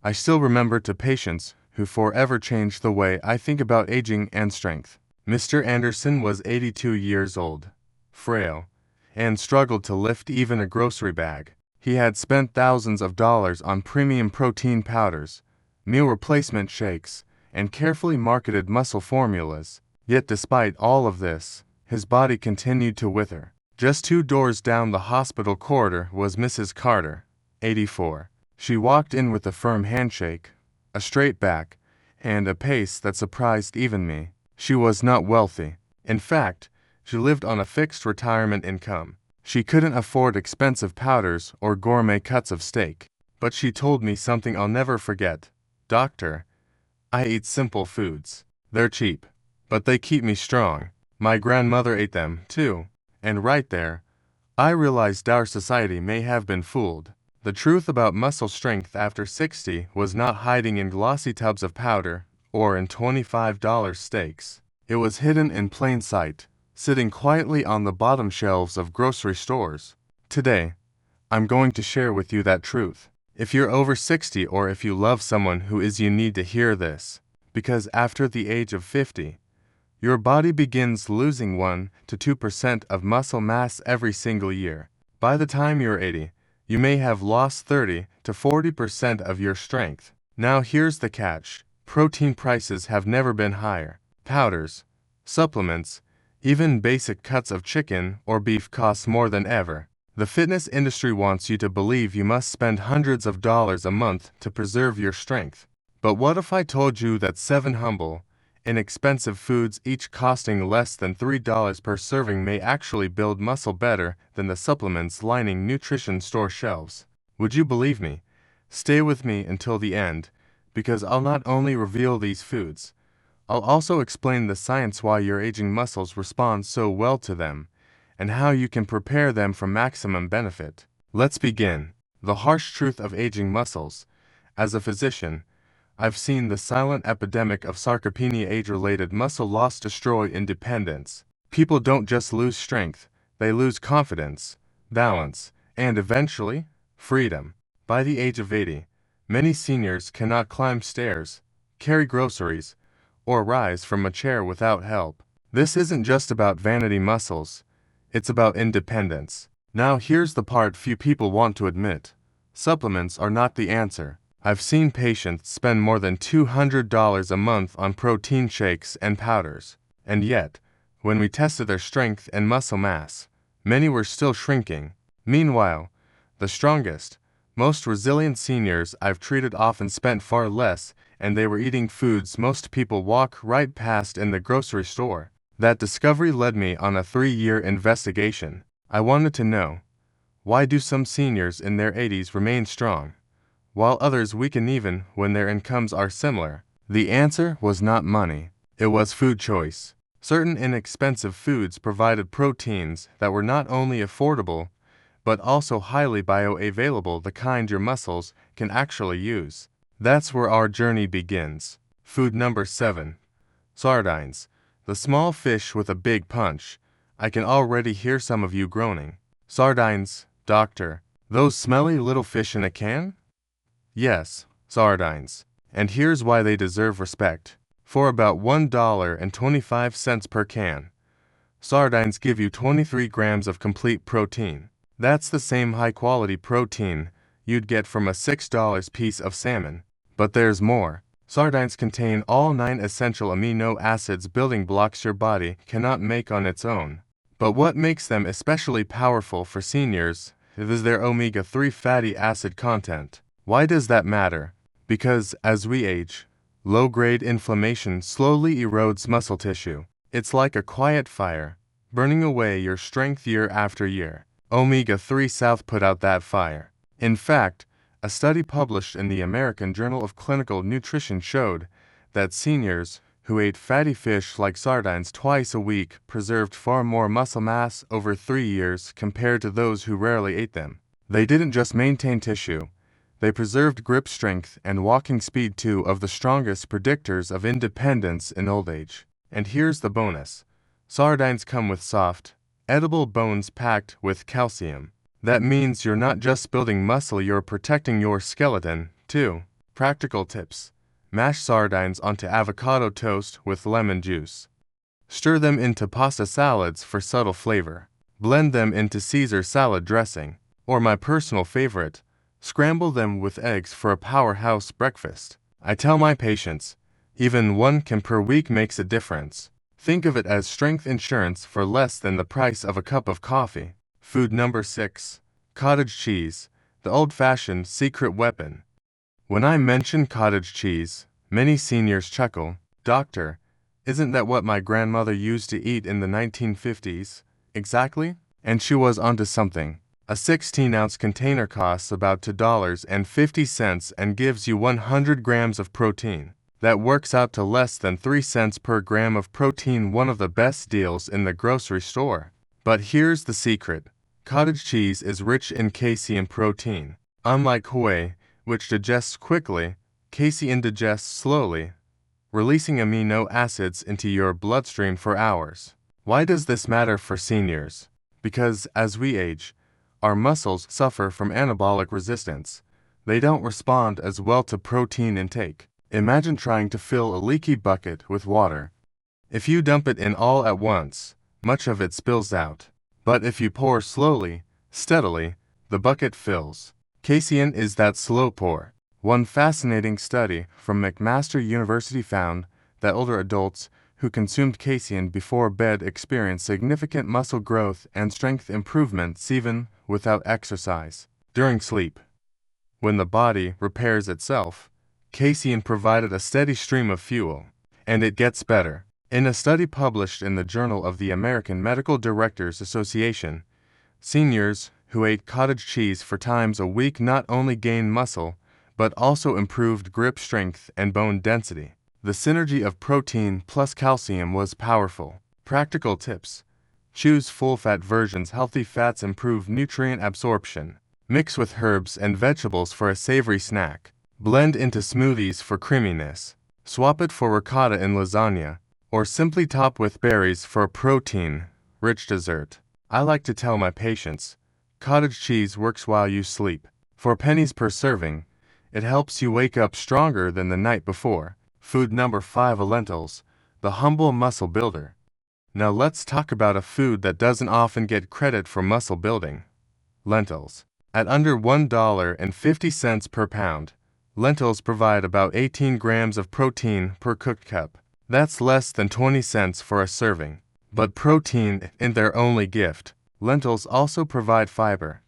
I still remember to patients who forever changed the way I think about aging and strength. Mr. Anderson was 82 years old, frail, and struggled to lift even a grocery bag. He had spent thousands of dollars on premium protein powders, meal replacement shakes, and carefully marketed muscle formulas. Yet despite all of this, his body continued to wither. Just 2 doors down the hospital corridor was Mrs. Carter, 84. She walked in with a firm handshake, a straight back, and a pace that surprised even me. She was not wealthy. In fact, she lived on a fixed retirement income. She couldn't afford expensive powders or gourmet cuts of steak. But she told me something I'll never forget. "Doctor, I eat simple foods. They're cheap, but they keep me strong. My grandmother ate them, too." And right there, I realized our society may have been fooled. The truth about muscle strength after 60 was not hiding in glossy tubs of powder or in $25 steaks. It was hidden in plain sight, sitting quietly on the bottom shelves of grocery stores. Today, I'm going to share with you that truth. If you're over 60 or if you love someone who is, you need to hear this. Because after the age of 50, your body begins losing 1 to 2% of muscle mass every single year. By the time you're 80, you may have lost 30 to 40% of your strength. Now here's the catch. Protein prices have never been higher. Powders, supplements, even basic cuts of chicken or beef cost more than ever. The fitness industry wants you to believe you must spend hundreds of dollars a month to preserve your strength. But what if I told you that 7 humble, inexpensive foods, each costing less than $3 per serving, may actually build muscle better than the supplements lining nutrition store shelves? Would you believe me? Stay with me until the end, because I'll not only reveal these foods, I'll also explain the science why your aging muscles respond so well to them, and how you can prepare them for maximum benefit. Let's begin. The harsh truth of aging muscles. As a physician, I've seen the silent epidemic of sarcopenia, age-related muscle loss, destroy independence. People don't just lose strength, they lose confidence, balance, and eventually, freedom. By the age of 80, many seniors cannot climb stairs, carry groceries, or rise from a chair without help. This isn't just about vanity muscles, it's about independence. Now here's the part few people want to admit. Supplements are not the answer. I've seen patients spend more than $200 a month on protein shakes and powders. And yet, when we tested their strength and muscle mass, many were still shrinking. Meanwhile, the strongest, most resilient seniors I've treated often spent far less, and they were eating foods most people walk right past in the grocery store. That discovery led me on a 3-year investigation. I wanted to know, why do some seniors in their 80s remain strong, while others weaken even when their incomes are similar? The answer was not money. It was food choice. Certain inexpensive foods provided proteins that were not only affordable, but also highly bioavailable, the kind your muscles can actually use. That's where our journey begins. Food number 7. Sardines. The small fish with a big punch. I can already hear some of you groaning. Sardines, doctor. Those smelly little fish in a can? Yes, sardines. And here's why they deserve respect. For about $1.25 per can, sardines give you 23 grams of complete protein. That's the same high-quality protein you'd get from a $6 piece of salmon. But there's more. Sardines contain all 9 essential amino acids, building blocks your body cannot make on its own. But what makes them especially powerful for seniors is their omega-3 fatty acid content. Why does that matter? Because as we age, low-grade inflammation slowly erodes muscle tissue. It's like a quiet fire, burning away your strength year after year. Omega-3 South put out that fire. In fact, a study published in the American Journal of Clinical Nutrition showed that seniors who ate fatty fish like sardines twice a week preserved far more muscle mass over 3 years compared to those who rarely ate them. They didn't just maintain tissue, they preserved grip strength and walking speed, 2 of the strongest predictors of independence in old age. And here's the bonus. Sardines come with soft, edible bones packed with calcium. That means you're not just building muscle, you're protecting your skeleton, too. Practical tips. Mash sardines onto avocado toast with lemon juice. Stir them into pasta salads for subtle flavor. Blend them into Caesar salad dressing. Or my personal favorite, scramble them with eggs for a powerhouse breakfast. I tell my patients, even 1 can per week makes a difference. Think of it as strength insurance for less than the price of a cup of coffee. Food number 6. Cottage cheese, the old-fashioned secret weapon. When I mention cottage cheese, many seniors chuckle. Doctor, isn't that what my grandmother used to eat in the 1950s? Exactly? And she was onto something. A 16-ounce container costs about $2.50 and gives you 100 grams of protein. That works out to less than 3 cents per gram of protein, one of the best deals in the grocery store. But here's the secret. Cottage cheese is rich in casein protein. Unlike whey, which digests quickly, casein digests slowly, releasing amino acids into your bloodstream for hours. Why does this matter for seniors? Because as we age, our muscles suffer from anabolic resistance. They don't respond as well to protein intake. Imagine trying to fill a leaky bucket with water. If you dump it in all at once, much of it spills out. But if you pour slowly, steadily, the bucket fills. Casein is that slow pour. One fascinating study from McMaster University found that older adults who consumed casein before bed experienced significant muscle growth and strength improvements even without exercise. During sleep, when the body repairs itself, casein provided a steady stream of fuel. And it gets better. In a study published in the Journal of the American Medical Directors Association, seniors who ate cottage cheese 4 times a week not only gained muscle, but also improved grip strength and bone density. The synergy of protein plus calcium was powerful. Practical tips. Choose full-fat versions. Healthy fats improve nutrient absorption. Mix with herbs and vegetables for a savory snack. Blend into smoothies for creaminess. Swap it for ricotta in lasagna, or simply top with berries for a protein-rich dessert. I like to tell my patients, cottage cheese works while you sleep. For pennies per serving, it helps you wake up stronger than the night before. Food number 5. Lentils, the humble muscle builder. Now let's talk about a food that doesn't often get credit for muscle building. Lentils. At under $1.50 per pound, lentils provide about 18 grams of protein per cooked cup. That's less than 20 cents for a serving. But protein isn't their only gift. Lentils also provide fiber,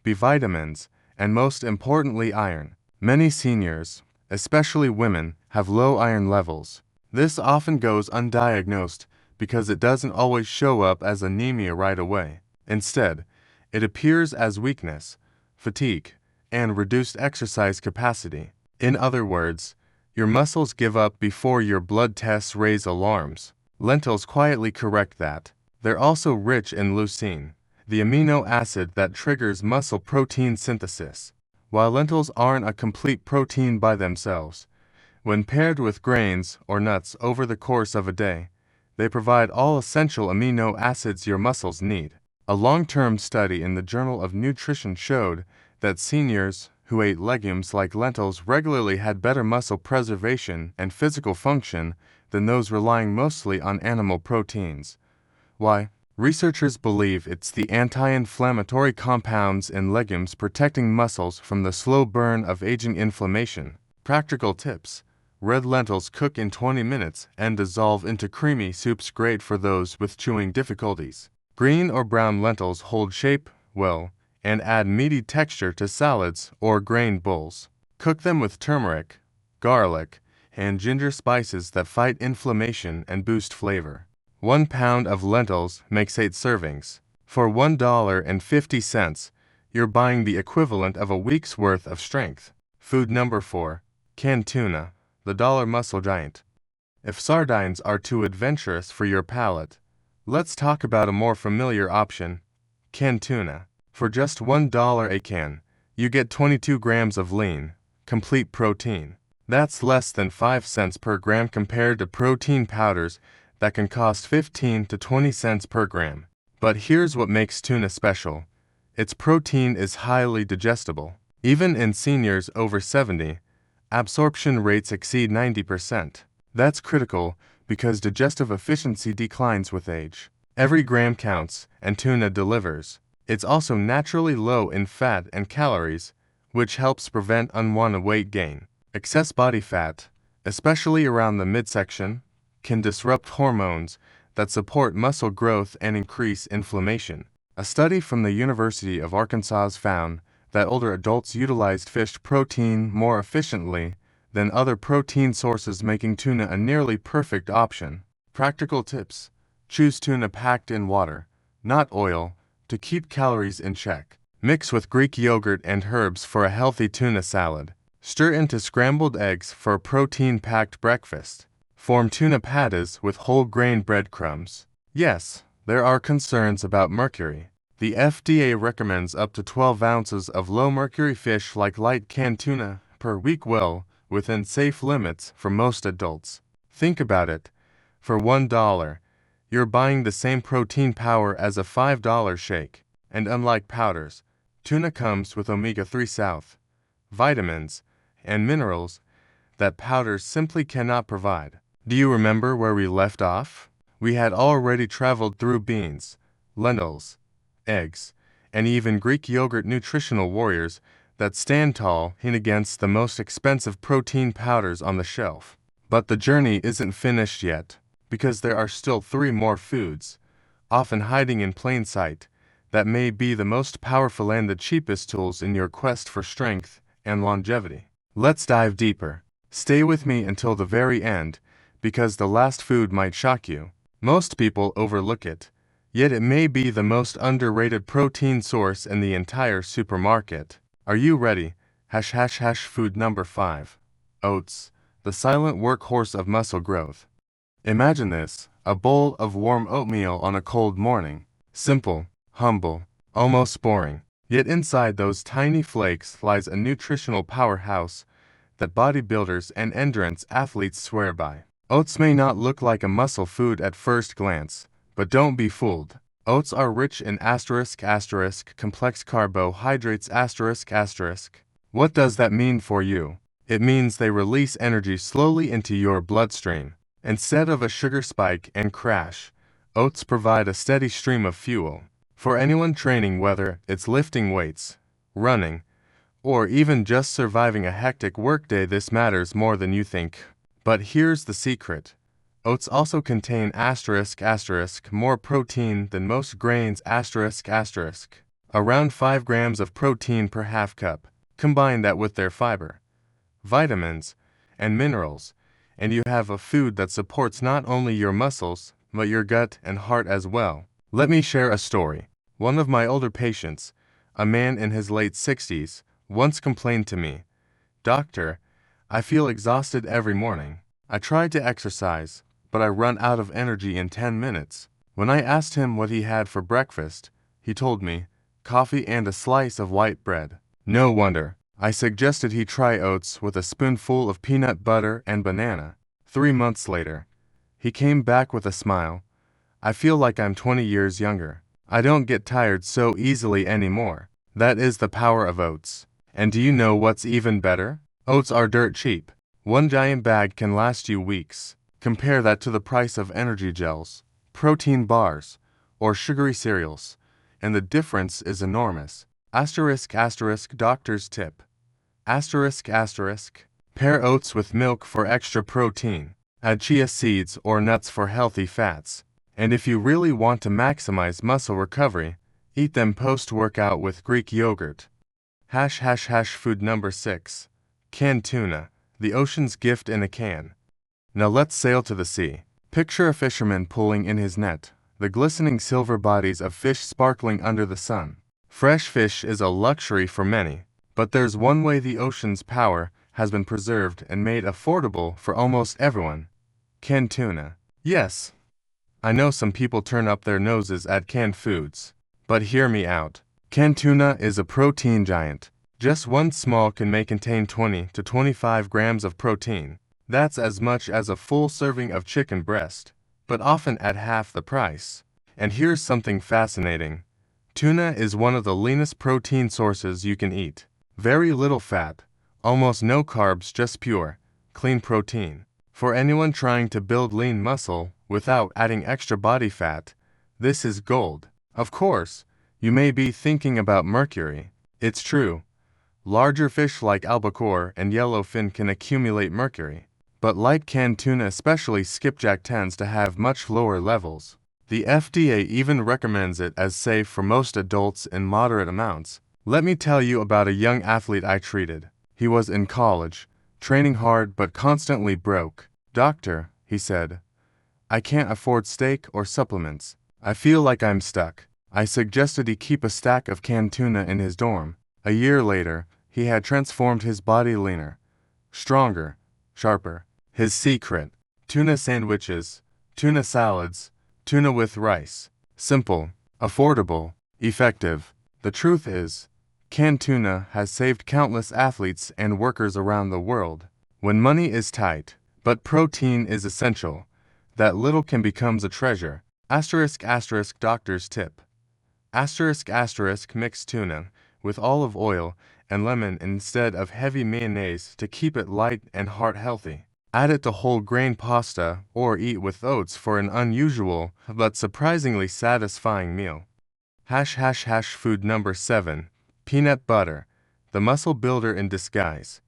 B vitamins, and most importantly iron. Many seniors, especially women, have low iron levels. This often goes undiagnosed because it doesn't always show up as anemia right away. Instead, it appears as weakness, fatigue, and reduced exercise capacity. In other words, your muscles give up before your blood tests raise alarms. Lentils quietly correct that. They're also rich in leucine, the amino acid that triggers muscle protein synthesis. While lentils aren't a complete protein by themselves, when paired with grains or nuts over the course of a day, they provide all essential amino acids your muscles need. A long-term study in the Journal of Nutrition showed that seniors who ate legumes like lentils regularly had better muscle preservation and physical function than those relying mostly on animal proteins. Why? Researchers believe it's the anti-inflammatory compounds in legumes protecting muscles from the slow burn of aging inflammation. Practical tips. Red lentils cook in 20 minutes and dissolve into creamy soups, great for those with chewing difficulties. Green or brown lentils hold shape well and add meaty texture to salads or grain bowls. Cook them with turmeric, garlic, and ginger spices that fight inflammation and boost flavor. 1 pound of lentils makes 8 servings. For $1.50, you're buying the equivalent of a week's worth of strength. Food number 4. Canned tuna, the dollar muscle giant. If sardines are too adventurous for your palate, let's talk about a more familiar option, canned tuna. For just $1 a can, you get 22 grams of lean, complete protein. That's less than 5 cents per gram compared to protein powders that can cost 15 to 20 cents per gram. But here's what makes tuna special. Its protein is highly digestible. Even in seniors over 70, absorption rates exceed 90%. That's critical because digestive efficiency declines with age. Every gram counts, and tuna delivers. It's also naturally low in fat and calories, which helps prevent unwanted weight gain. Excess body fat, especially around the midsection, can disrupt hormones that support muscle growth and increase inflammation. A study from the University of Arkansas found that older adults utilized fish protein more efficiently than other protein sources, making tuna a nearly perfect option. Practical tips: choose tuna packed in water, not oil, to keep calories in check. Mix with Greek yogurt and herbs for a healthy tuna salad. Stir into scrambled eggs for a protein-packed breakfast. Form tuna patties with whole grain breadcrumbs. Yes, there are concerns about mercury. The FDA recommends up to 12 ounces of low-mercury fish like light canned tuna per week, well within safe limits for most adults. Think about it. For $1, you're buying the same protein power as a $5 shake. And unlike powders, tuna comes with omega-3 vitamins, and minerals that powders simply cannot provide. Do you remember where we left off? We had already traveled through beans, lentils, eggs, and even Greek yogurt, nutritional warriors that stand tall in against the most expensive protein powders on the shelf. But the journey isn't finished yet, because there are still 3 more foods, often hiding in plain sight, that may be the most powerful and the cheapest tools in your quest for strength and longevity. Let's dive deeper. Stay with me until the very end, because the last food might shock you. Most people overlook it, yet it may be the most underrated protein source in the entire supermarket. Are you ready? Food number 5. Oats, the silent workhorse of muscle growth. Imagine this: a bowl of warm oatmeal on a cold morning. Simple, humble, almost boring. Yet inside those tiny flakes lies a nutritional powerhouse that bodybuilders and endurance athletes swear by. Oats may not look like a muscle food at first glance, but don't be fooled. Oats are rich in complex carbohydrates What does that mean for you? It means they release energy slowly into your bloodstream. Instead of a sugar spike and crash, oats provide a steady stream of fuel. For anyone training, whether it's lifting weights, running, or even just surviving a hectic workday, this matters more than you think. But here's the secret. Oats also contain more protein than most grains around 5 grams of protein per half cup. Combine that with their fiber, vitamins, and minerals, and you have a food that supports not only your muscles, but your gut and heart as well. Let me share a story. One of my older patients, a man in his late 60s, once complained to me, "Doctor, I feel exhausted every morning. I try to exercise, but I run out of energy in 10 minutes. When I asked him what he had for breakfast, he told me, coffee and a slice of white bread. No wonder. I suggested he try oats with a spoonful of peanut butter and banana. 3 months later, he came back with a smile. I feel like I'm 20 years younger. I don't get tired so easily anymore. That is the power of oats. And do you know what's even better? Oats are dirt cheap. One giant bag can last you weeks. Compare that to the price of energy gels, protein bars, or sugary cereals, and the difference is enormous. Doctor's tip. Pair oats with milk for extra protein. Add chia seeds or nuts for healthy fats. And if you really want to maximize muscle recovery, eat them post-workout with Greek yogurt. Food number 6. Canned tuna, the ocean's gift in a can. Now let's sail to the sea. Picture a fisherman pulling in his net, the glistening silver bodies of fish sparkling under the sun. Fresh fish is a luxury for many, but there's one way the ocean's power has been preserved and made affordable for almost everyone. Canned tuna. Yes, I know some people turn up their noses at canned foods, but hear me out. Canned tuna is a protein giant. Just one small can may contain 20 to 25 grams of protein. That's as much as a full serving of chicken breast, but often at half the price. And here's something fascinating. Tuna is one of the leanest protein sources you can eat. Very little fat, Almost no carbs, just pure, clean protein. For anyone trying to build lean muscle without adding extra body fat, this is gold. Of course, you may be thinking about mercury. It's true. Larger fish like albacore and yellowfin can accumulate mercury, but light canned tuna, especially skipjack, tends to have much lower levels. The FDA even recommends it as safe for most adults in moderate amounts. Let me tell you about a young athlete I treated. He was in college, training hard but constantly broke. "Doctor," he said, "I can't afford steak or supplements. I feel like I'm stuck." I suggested he keep a stack of canned tuna in his dorm. A year later, he had transformed his body leaner, stronger, sharper. His secret: tuna sandwiches, tuna salads, tuna with rice. Simple, affordable, effective. The truth is, canned tuna has saved countless athletes and workers around the world. When money is tight, but protein is essential, that little can become a treasure. *** Doctor's tip. *** Mix tuna with olive oil and lemon instead of heavy mayonnaise to keep it light and heart healthy. Add it to whole grain pasta or eat with oats for an unusual but surprisingly satisfying meal. Food number 7. Peanut butter, the muscle builder in disguise.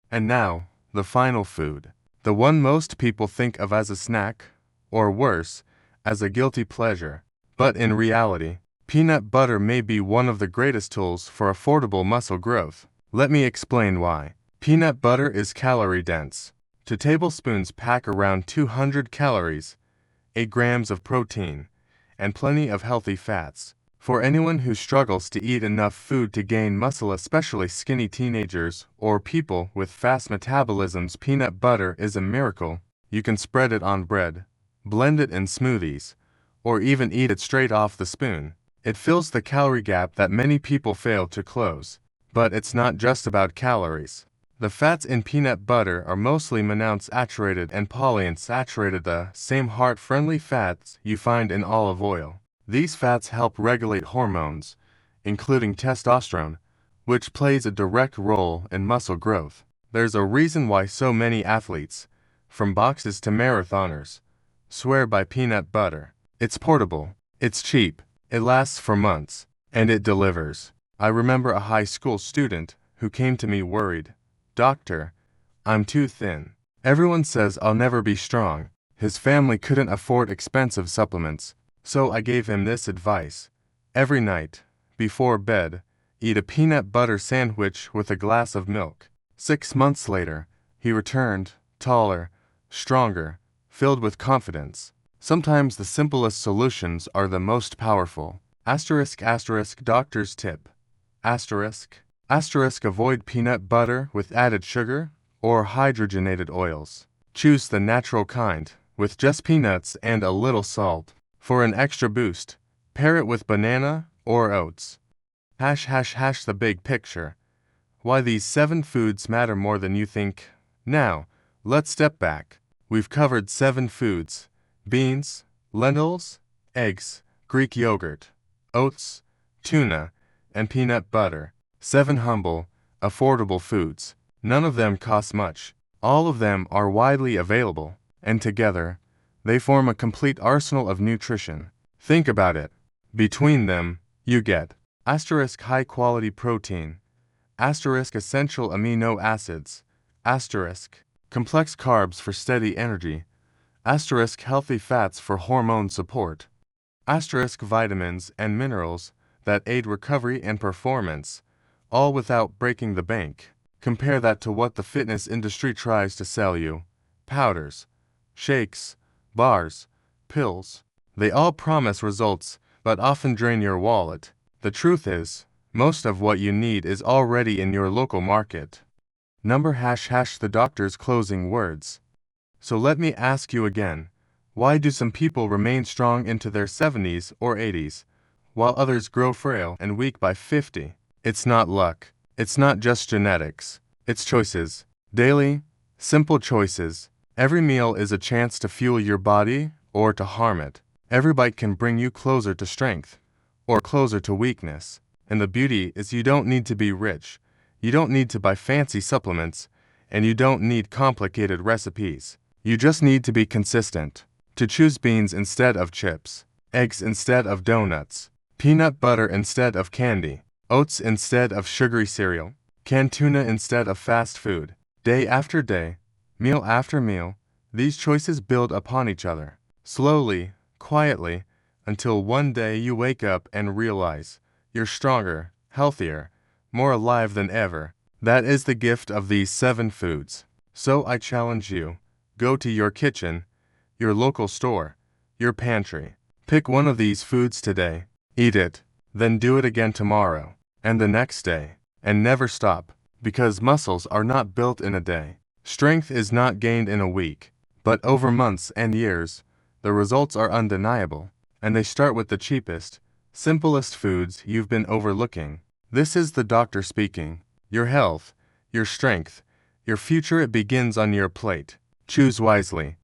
And now, the final food. The one most people think of as a snack, or worse, as a guilty pleasure. But in reality, peanut butter may be one of the greatest tools for affordable muscle growth. Let me explain why. Peanut butter is calorie-dense. 2 tablespoons pack around 200 calories, 8 grams of protein, and plenty of healthy fats. For anyone who struggles to eat enough food to gain muscle, especially skinny teenagers or people with fast metabolisms, peanut butter is a miracle. You can spread it on bread, blend it in smoothies, or even eat it straight off the spoon. It fills the calorie gap that many people fail to close. But it's not just about calories. The fats in peanut butter are mostly monounsaturated and polyunsaturated, the same heart-friendly fats you find in olive oil. These fats help regulate hormones, including testosterone, which plays a direct role in muscle growth. There's a reason why so many athletes, from boxers to marathoners, swear by peanut butter. It's portable, it's cheap, it lasts for months, and it delivers. I remember a high school student who came to me worried. "Doctor, I'm too thin. Everyone says I'll never be strong." His family couldn't afford expensive supplements, so I gave him this advice. Every night, before bed, eat a peanut butter sandwich with a glass of milk. 6 months later, he returned, taller, stronger, filled with confidence. Sometimes the simplest solutions are the most powerful. Doctor's tip. Avoid peanut butter with added sugar or hydrogenated oils. Choose the natural kind, with just peanuts and a little salt. For an extra boost, pair it with banana or oats. The big picture. Why these 7 foods matter more than you think. Now, let's step back. We've covered 7 foods: beans, lentils, eggs, Greek yogurt, oats, tuna, and peanut butter. 7 humble, affordable foods. None of them cost much. All of them are widely available, and together, they form a complete arsenal of nutrition. Think about it. Between them, you get high-quality protein, essential amino acids, complex carbs for steady energy, healthy fats for hormone support, vitamins and minerals that aid recovery and performance, all without breaking the bank. Compare that to what the fitness industry tries to sell you. Powders, shakes, bars, pills. They all promise results, but often drain your wallet. The truth is, most of what you need is already in your local market. The doctor's closing words. So let me ask you again, why do some people remain strong into their 70s or 80s, while others grow frail and weak by 50? It's not luck. It's not just genetics. It's choices. Daily, simple choices. Every meal is a chance to fuel your body or to harm it. Every bite can bring you closer to strength or closer to weakness. And the beauty is you don't need to be rich. You don't need to buy fancy supplements, and you don't need complicated recipes. You just need to be consistent. To choose beans instead of chips, eggs instead of donuts, peanut butter instead of candy, oats instead of sugary cereal, canned tuna instead of fast food. Day after day, meal after meal, these choices build upon each other, slowly, quietly, until one day you wake up and realize you're stronger, healthier, more alive than ever. That is the gift of these 7 foods. So I challenge you, go to your kitchen, your local store, your pantry. Pick one of these foods today, eat it, then do it again tomorrow, and the next day, and never stop, because muscles are not built in a day. Strength is not gained in a week, but over months and years. The results are undeniable, and they start with the cheapest, simplest foods you've been overlooking. This is the doctor speaking. Your health, your strength, your future, it begins on your plate. Choose wisely.